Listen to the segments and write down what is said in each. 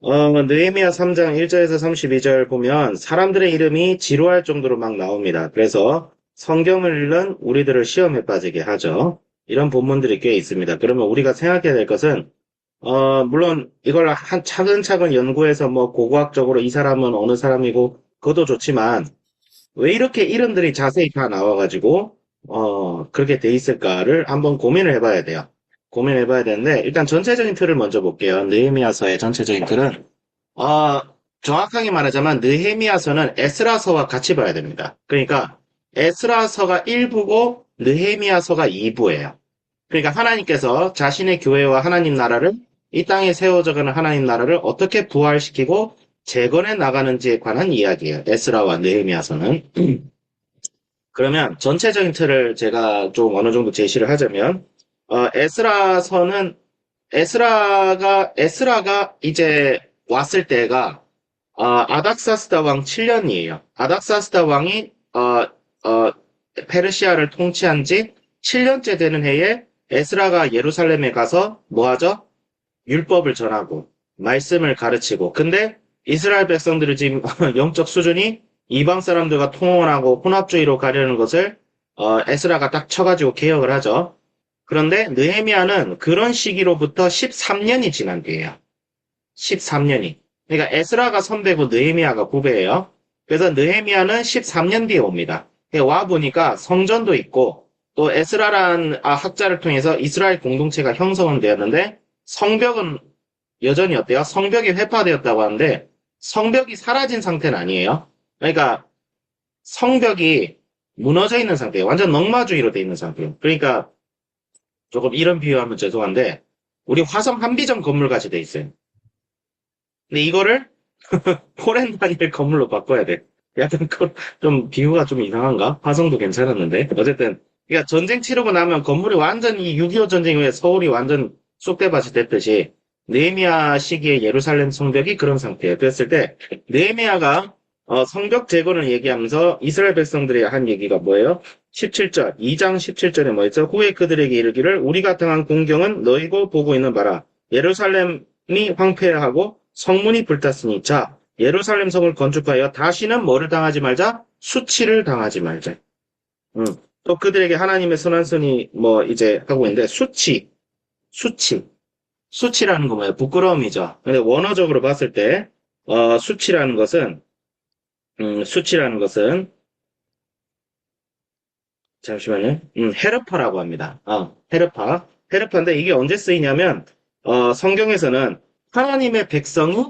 느헤미야 3장 1절에서 32절 보면 사람들의 이름이 지루할 정도로 막 나옵니다. 그래서 성경을 읽는 우리들을 시험에 빠지게 하죠. 이런 본문들이 꽤 있습니다. 그러면 우리가 생각해야 될 것은, 물론 이걸 한 차근차근 연구해서 뭐 고고학적으로 이 사람은 어느 사람이고, 그것도 좋지만, 왜 이렇게 이름들이 자세히 다 나와가지고, 그렇게 돼 있을까를 한번 고민을 해봐야 돼요. 고민해봐야 되는데, 일단 전체적인 틀을 먼저 볼게요. 느헤미야서의 전체적인 틀은, 어, 정확하게 말하자면, 느헤미야서는 에스라서와 같이 봐야 됩니다. 그러니까, 에스라서가 1부고, 느헤미야서가 2부예요. 그러니까 하나님께서 자신의 교회와 하나님 나라를, 이 땅에 세워져가는 하나님 나라를 어떻게 부활시키고 재건해 나가는지에 관한 이야기예요. 에스라와 느헤미야서는. 그러면 전체적인 틀을 제가 좀 어느 정도 제시를 하자면, 에스라서는 에스라가 이제 왔을 때가 아닥사스다 왕 7년이에요. 아닥사스다 왕이 페르시아를 통치한 지 7년째 되는 해에 에스라가 예루살렘에 가서 뭐 하죠? 율법을 전하고 말씀을 가르치고. 근데 이스라엘 백성들의 지금 영적 수준이 이방 사람들과 통혼하고 혼합주의로 가려는 것을 에스라가 딱 쳐가지고 개혁을 하죠. 그런데 느헤미야는 그런 시기로부터 13년이 지난 뒤에요. 13년이. 그러니까 에스라가 선배고 느헤미야가 후배예요. 그래서 느헤미야는 13년 뒤에 옵니다. 와 보니까 성전도 있고 또 에스라라는 학자를 통해서 이스라엘 공동체가 형성은 되었는데 성벽은 여전히 어때요? 성벽이 회파되었다고 하는데 성벽이 사라진 상태는 아니에요. 그러니까 성벽이 무너져 있는 상태예요. 완전 넝마주의로 돼 있는 상태예요. 그러니까 조금 이런 비유하면 죄송한데 우리 화성 한비전 건물 같이 돼 있어요. 근데 이거를 포렌 다닐 건물로 바꿔야 돼. 약간 좀 비유가 좀 이상한가? 화성도 괜찮았는데 어쨌든 그러니까 전쟁 치르고 나면 건물이 완전히 6.25 전쟁 후에 서울이 완전 쑥대밭이 됐듯이 느헤미야 시기에 예루살렘 성벽이 그런 상태예요. 그랬을 때 느헤미야가 성벽 재건을 얘기하면서 이스라엘 백성들이 한 얘기가 뭐예요? 17절, 2장 17절에 뭐 있죠? 후에 그들에게 이르기를 우리가 당한 공경은 너희고 보고 있는 바라. 예루살렘이 황폐하고 성문이 불탔으니 자 예루살렘 성을 건축하여 다시는 뭐를 당하지 말자? 수치를 당하지 말자. 음. 또 그들에게 하나님의 선한 손이 뭐 이제 하고 있는데 수치. 수치라는 거 뭐예요? 부끄러움이죠. 근데 원어적으로 봤을 때 수치라는 것은 수치라는 것은 잠시만요. 헤르파라고 합니다. 헤르파인데 이게 언제 쓰이냐면 성경에서는 하나님의 백성이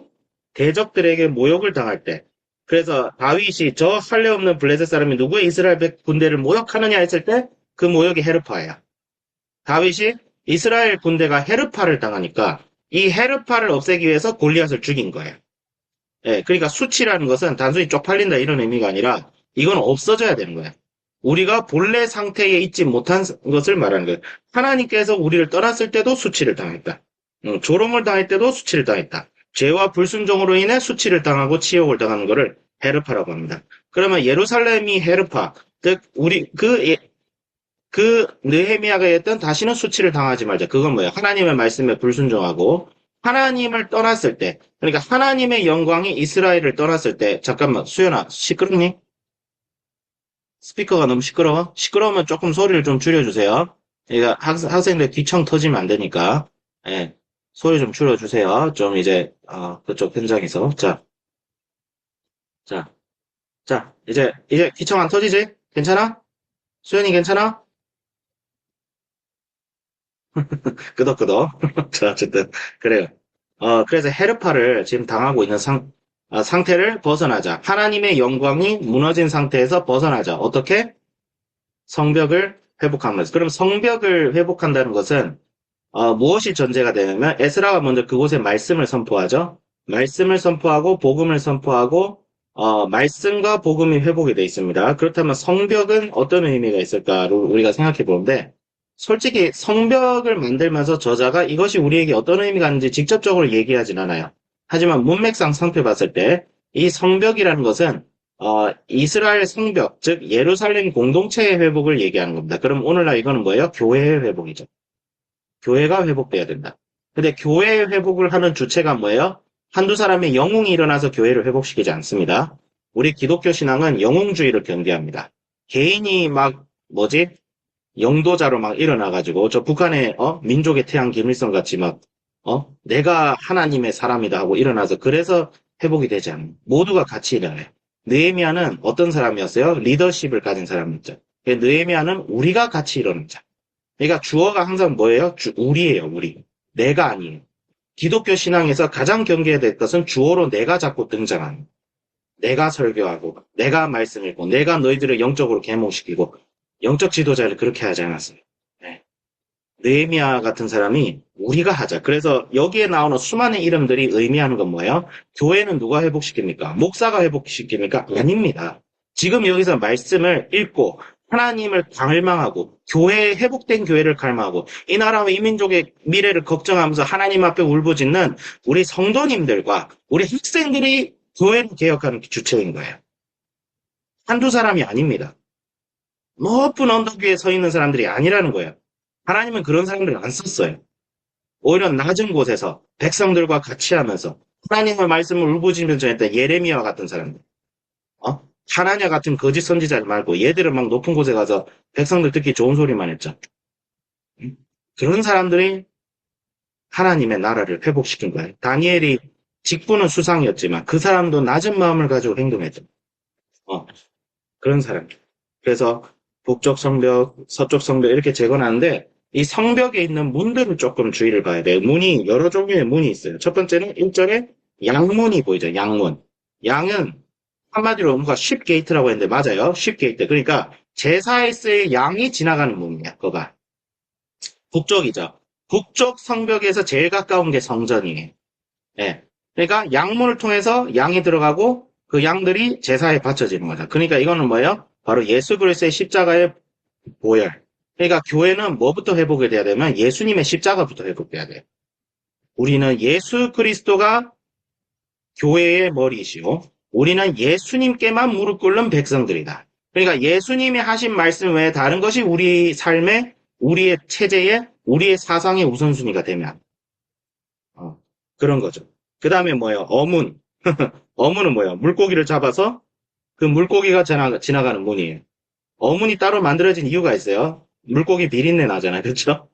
대적들에게 모욕을 당할 때 그래서 다윗이 저 할례 없는 블레셋 사람이 누구의 이스라엘 군대를 모욕하느냐 했을 때 그 모욕이 헤르파예요. 다윗이 이스라엘 군대가 헤르파를 당하니까 이 헤르파를 없애기 위해서 골리앗을 죽인 거예요. 예, 그러니까 수치라는 것은 단순히 쪽팔린다 이런 의미가 아니라 이건 없어져야 되는 거예요. 우리가 본래 상태에 있지 못한 것을 말하는 거예요. 하나님께서 우리를 떠났을 때도 수치를 당했다. 조롱을 당할 때도 수치를 당했다. 죄와 불순종으로 인해 수치를 당하고 치욕을 당하는 것을 헤르파라고 합니다. 그러면 예루살렘이 헤르파, 즉 우리 그 느헤미야가 했던 다시는 수치를 당하지 말자. 그건 뭐예요? 하나님의 말씀에 불순종하고 하나님을 떠났을 때, 그러니까 하나님의 영광이 이스라엘을 떠났을 때, 잠깐만 수연아 시끄럽니? 스피커가 너무 시끄러워? 시끄러우면 조금 소리를 좀 줄여주세요. 그러니까 학생들 귀청 터지면 안 되니까. 예, 소리 좀 줄여주세요. 좀 이제 그쪽 현장에서 자, 이제 귀청 안 터지지? 괜찮아? 수연이 괜찮아? 끄덕끄덕. 자, 어쨌든, 그래요. 그래서 헤르파를 지금 당하고 있는 상태를 벗어나자. 하나님의 영광이 무너진 상태에서 벗어나자. 어떻게? 성벽을 회복하면서. 그럼 성벽을 회복한다는 것은, 무엇이 전제가 되냐면, 에스라가 먼저 그곳에 말씀을 선포하죠. 말씀을 선포하고, 복음을 선포하고, 말씀과 복음이 회복이 되어 있습니다. 그렇다면 성벽은 어떤 의미가 있을까를 우리가 생각해 보는데, 솔직히 성벽을 만들면서 저자가 이것이 우리에게 어떤 의미가 있는지 직접적으로 얘기하진 않아요. 하지만 문맥상 살펴봤을 때 이 성벽이라는 것은 이스라엘 성벽, 즉 예루살렘 공동체의 회복을 얘기하는 겁니다. 그럼 오늘날 이거는 뭐예요? 교회의 회복이죠. 교회가 회복돼야 된다. 근데 교회의 회복을 하는 주체가 뭐예요? 한두 사람의 영웅이 일어나서 교회를 회복시키지 않습니다. 우리 기독교 신앙은 영웅주의를 경계합니다. 개인이 막 뭐지? 영도자로 막 일어나가지고 저 북한의 민족의 태양 김일성 같이 막 내가 하나님의 사람이다 하고 일어나서 그래서 회복이 되지 않아요. 모두가 같이 일어나요. 느헤미야는 어떤 사람이었어요? 리더십을 가진 사람이었죠. 느헤미야는 우리가 같이 일어나는 자. 그러니까 주어가 항상 뭐예요? 우리예요, 우리. 내가 아니에요. 기독교 신앙에서 가장 경계해야 될 것은 주어로 내가 자꾸 등장하는. 내가 설교하고, 내가 말씀 읽고, 내가 너희들을 영적으로 계몽시키고, 영적 지도자를 그렇게 하지 않았어요. 네. 느헤미야 같은 사람이 우리가 하자. 그래서 여기에 나오는 수많은 이름들이 의미하는 건 뭐예요? 교회는 누가 회복시킵니까? 목사가 회복시킵니까? 아닙니다. 지금 여기서 말씀을 읽고 하나님을 갈망하고 교회에 회복된 교회를 갈망하고 이 나라와 이 민족의 미래를 걱정하면서 하나님 앞에 울부짖는 우리 성도님들과 우리 학생들이 교회를 개혁하는 주체인 거예요. 한두 사람이 아닙니다. 높은 언덕 위에 서 있는 사람들이 아니라는 거예요. 하나님은 그런 사람들을 안 썼어요. 오히려 낮은 곳에서 백성들과 같이 하면서 하나님의 말씀을 울부짖으면서 했던 예레미야와 같은 사람들. 하나냐 같은 거짓 선지자를 말고 얘들은 막 높은 곳에 가서 백성들 듣기 좋은 소리만 했죠. 그런 사람들이 하나님의 나라를 회복시킨 거예요. 다니엘이 직분은 수상이었지만 그 사람도 낮은 마음을 가지고 행동했죠. 그런 사람. 그래서 북쪽 성벽, 서쪽 성벽 이렇게 재건하는데 이 성벽에 있는 문들을 조금 주의를 봐야 돼요. 문이 여러 종류의 문이 있어요. 첫 번째는 1절에 양문이 보이죠. 양문. 양은 한마디로 누가 쉽게이트라고 했는데 맞아요. 쉽게이트. 그러니까 제사에 쓰일 양이 지나가는 문이에요. 그거가. 북쪽이죠. 북쪽 성벽에서 제일 가까운 게 성전이에요. 네. 그러니까 양문을 통해서 양이 들어가고 그 양들이 제사에 바쳐지는 거죠. 그러니까 이거는 뭐예요? 바로 예수 그리스도의 십자가의 보혈. 그러니까 교회는 뭐부터 회복이 돼야 되면 예수님의 십자가부터 회복돼야 돼요. 우리는 예수 그리스도가 교회의 머리이시오. 우리는 예수님께만 무릎 꿇는 백성들이다. 그러니까 예수님이 하신 말씀 외에 다른 것이 우리 삶에, 우리의 체제에, 우리의 사상의 우선순위가 되면 그런 거죠. 그 다음에 뭐예요? 어문. 어문은 뭐예요? 물고기를 잡아서 그 물고기가 지나가는 문이에요. 어문이 따로 만들어진 이유가 있어요. 물고기 비린내 나잖아요. 그렇죠?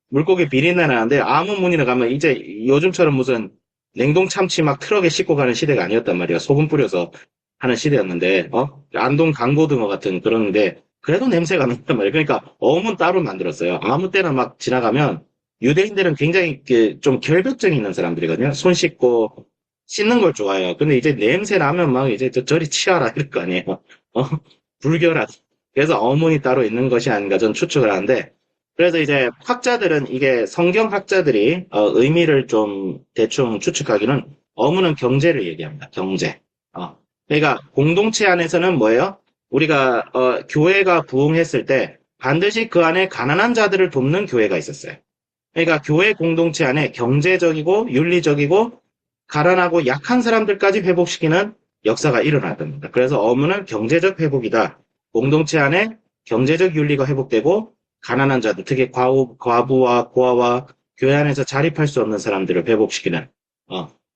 물고기 비린내 나는데 아무 문이나 가면 이제 요즘처럼 무슨 냉동 참치 막 트럭에 싣고 가는 시대가 아니었단 말이에요. 소금 뿌려서 하는 시대였는데, 안동 강고등어 같은 그런데, 그래도 냄새가 난단 말이에요. 그러니까 어문 따로 만들었어요. 아무 때나 막 지나가면, 유대인들은 굉장히 좀 결벽증이 있는 사람들이거든요. 손 씻고, 씻는 걸 좋아해요. 근데 이제 냄새 나면 막 이제 저리 치워라 이럴 거 아니에요. 불결하다. 그래서 어문이 따로 있는 것이 아닌가 전 추측을 하는데, 그래서 이제 학자들은 이게 성경학자들이 의미를 좀 대충 추측하기는 어문은 경제를 얘기합니다. 경제. 그러니까 공동체 안에서는 뭐예요? 우리가 교회가 부흥했을 때 반드시 그 안에 가난한 자들을 돕는 교회가 있었어요. 그러니까 교회 공동체 안에 경제적이고 윤리적이고 가난하고 약한 사람들까지 회복시키는 역사가 일어났답니다. 그래서 어문은 경제적 회복이다. 공동체 안에 경제적 윤리가 회복되고 가난한 자들, 특히 과부와 고아와 교회 안에서 자립할 수 없는 사람들을 회복시키는,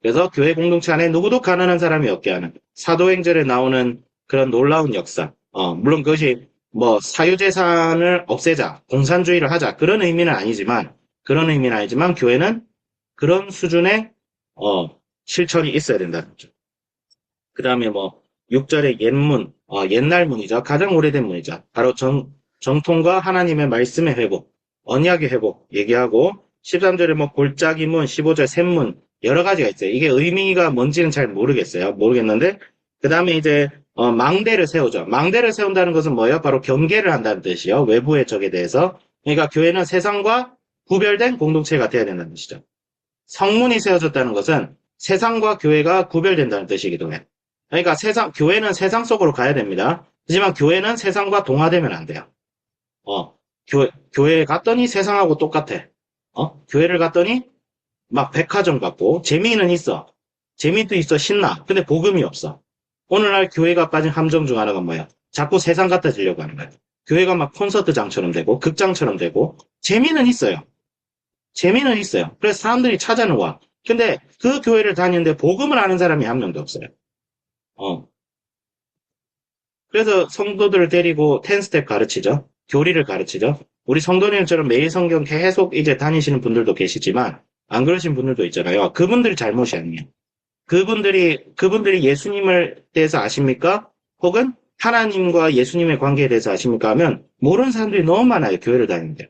그래서 교회 공동체 안에 누구도 가난한 사람이 없게 하는 사도행전에 나오는 그런 놀라운 역사. 물론 그것이 뭐 사유재산을 없애자, 공산주의를 하자 그런 의미는 아니지만 교회는 그런 수준의 실천이 있어야 된다는 거죠. 그 다음에 뭐 6절의 옛문, 옛날 문이죠. 가장 오래된 문이죠. 바로 정통과 하나님의 말씀의 회복, 언약의 회복 얘기하고 13절에 뭐 골짜기 문, 15절 샘문 여러 가지가 있어요. 이게 의미가 뭔지는 잘 모르겠는데 그 다음에 이제 망대를 세우죠. 망대를 세운다는 것은 뭐예요? 바로 경계를 한다는 뜻이요. 외부의 적에 대해서. 그러니까 교회는 세상과 구별된 공동체가 되어야 된다는 뜻이죠. 성문이 세워졌다는 것은 세상과 교회가 구별된다는 뜻이기도 해요. 그러니까 교회는 세상 속으로 가야 됩니다. 하지만 교회는 세상과 동화되면 안 돼요. 교회에 갔더니 세상하고 똑같아. 교회를 갔더니 막 백화점 같고 재미는 있어. 재미도 있어 신나. 근데 복음이 없어. 오늘날 교회가 빠진 함정 중 하나가 뭐야? 자꾸 세상 같아지려고 하는 거야. 교회가 막 콘서트장처럼 되고 극장처럼 되고 재미는 있어요. 그래서 사람들이 찾아는 와. 근데 그 교회를 다니는데 복음을 아는 사람이 한 명도 없어요. 어. 그래서 성도들을 데리고 10스텝 가르치죠. 교리를 가르치죠. 우리 성도님처럼 매일 성경 계속 이제 다니시는 분들도 계시지만 안 그러신 분들도 있잖아요. 그분들이 잘못이 아니에요. 그분들이 예수님을 대해서 아십니까? 혹은 하나님과 예수님의 관계에 대해서 아십니까? 하면 모르는 사람들이 너무 많아요. 교회를 다니는데.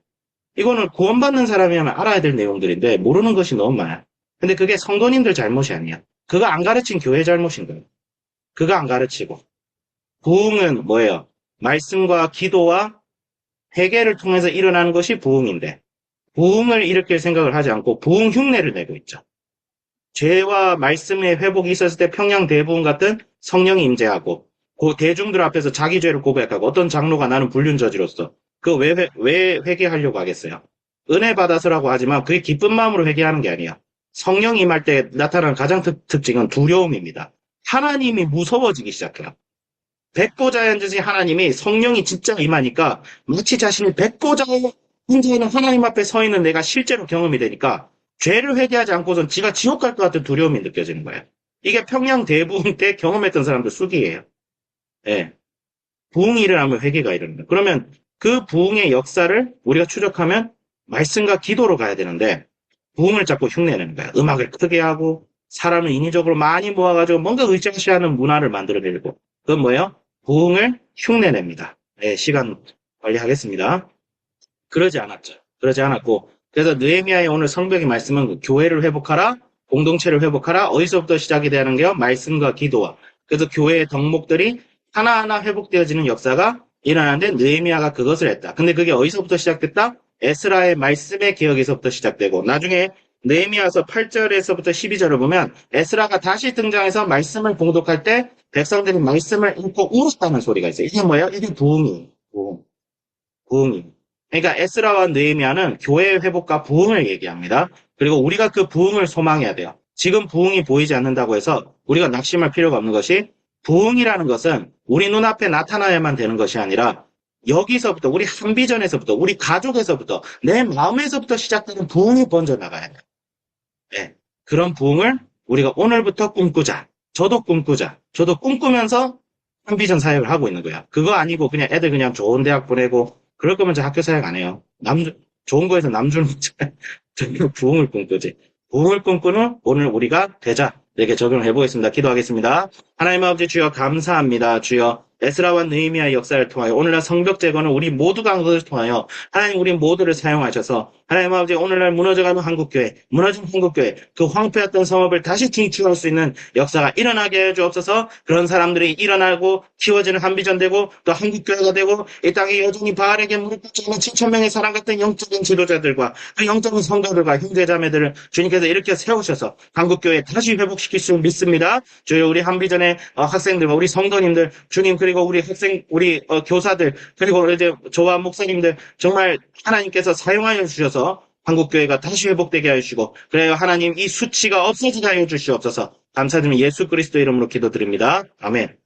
이거는 구원받는 사람이면 알아야 될 내용들인데 모르는 것이 너무 많아요. 근데 그게 성도님들 잘못이 아니야. 그거 안 가르친 교회 잘못인 거예요. 그거 안 가르치고. 부흥은 뭐예요? 말씀과 기도와 회개를 통해서 일어나는 것이 부흥인데 부흥을 일으킬 생각을 하지 않고 부흥 흉내를 내고 있죠. 죄와 말씀의 회복이 있었을 때 평양 대부흥 같은 성령이 임재하고 그 대중들 앞에서 자기 죄를 고백하고 어떤 장로가 나는 불륜 저지로서 그 왜 회개하려고 하겠어요? 은혜 받아서라고 하지만 그게 기쁜 마음으로 회개하는 게 아니에요. 성령이 임할 때 나타나는 가장 특징은 두려움입니다. 하나님이 무서워지기 시작해요. 백보자에 앉으신 하나님이 성령이 진짜 임하니까 마치 자신이 백보자에 앉아 있는 하나님 앞에 서 있는 내가 실제로 경험이 되니까 죄를 회개하지 않고선 지가 지옥 갈 것 같은 두려움이 느껴지는 거예요. 이게 평양 대부흥 때 경험했던 사람들 수기예요. 예. 부흥이 일어나면 회개가 일어납니다. 그러면 그 부흥의 역사를 우리가 추적하면 말씀과 기도로 가야 되는데 부흥을 자꾸 흉내내는 거야. 음악을 크게 하고 사람을 인위적으로 많이 모아가지고 뭔가 의자시하는 문화를 만들어내고 그건 뭐예요? 부흥을 흉내냅니다. 네, 시간 관리하겠습니다. 그러지 않았죠. 그러지 않았고 그래서 느헤미야의 오늘 성벽의 말씀은 교회를 회복하라, 공동체를 회복하라. 어디서부터 시작이 되는 게요? 말씀과 기도와. 그래서 교회의 덕목들이 하나하나 회복되어지는 역사가 일어나는데 느헤미야가 그것을 했다. 근데 그게 어디서부터 시작됐다? 에스라의 말씀의 개혁에서부터 시작되고 나중에 느헤미야서 8절에서부터 12절을 보면 에스라가 다시 등장해서 말씀을 봉독할 때 백성들이 말씀을 읽고 울었다는 소리가 있어요. 이게 뭐예요? 이게 부흥이. 부흥이. 그러니까 에스라와 느헤미야는 교회의 회복과 부흥을 얘기합니다. 그리고 우리가 그 부흥을 소망해야 돼요. 지금 부흥이 보이지 않는다고 해서 우리가 낙심할 필요가 없는 것이 부흥이라는 것은 우리 눈앞에 나타나야만 되는 것이 아니라 여기서부터 우리 한비전에서부터 우리 가족에서부터 내 마음에서부터 시작되는 부흥이 번져나가야 돼요. 네. 그런 부흥을 우리가 오늘부터 꿈꾸자. 저도 꿈꾸자. 저도 꿈꾸면서 한비전 사역을 하고 있는 거야. 그거 아니고 그냥 애들 그냥 좋은 대학 보내고 그럴 거면 저 학교 사역 안 해요. 좋은 거에서 남 주는 저는 부흥을 꿈꾸지. 부흥을 꿈꾸는 오늘 우리가 되자. 이렇게 적용을 해보겠습니다. 기도하겠습니다. 하나님 아버지 주여 감사합니다. 주여 에스라와 느헤미야의 역사를 통하여 오늘날 성벽 재건을 우리 모두가 한 것을 통하여 하나님 우리 모두를 사용하셔서 하나님 아버지 오늘날 무너져가는 한국교회, 무너진 한국교회, 그 황폐했던 성업을 다시 중축할 수 있는 역사가 일어나게 해 주옵소서. 그런 사람들이 일어나고 키워지는 한비전되고 또 한국교회가 되고 이 땅에 여전히 바알에게 무릎 꿇지 않은 7,000명의 사람 같은 영적인 지도자들과 그 영적인 성도들과 형제자매들을 주님께서 이렇게 세우셔서 한국교회 다시 회복시킬 수 믿습니다. 주여 우리 한비전의 학생들과 우리 성도님들 주님 그리고 우리 학생 우리 교사들 그리고 이제 저와 목사님들 정말 하나님께서 사용하여 주셔서 한국교회가 다시 회복되게 하여 주시고 그래요 하나님 이 수치가 없어지게 하여 주시옵소서. 감사드리며 예수 그리스도 이름으로 기도드립니다. 아멘.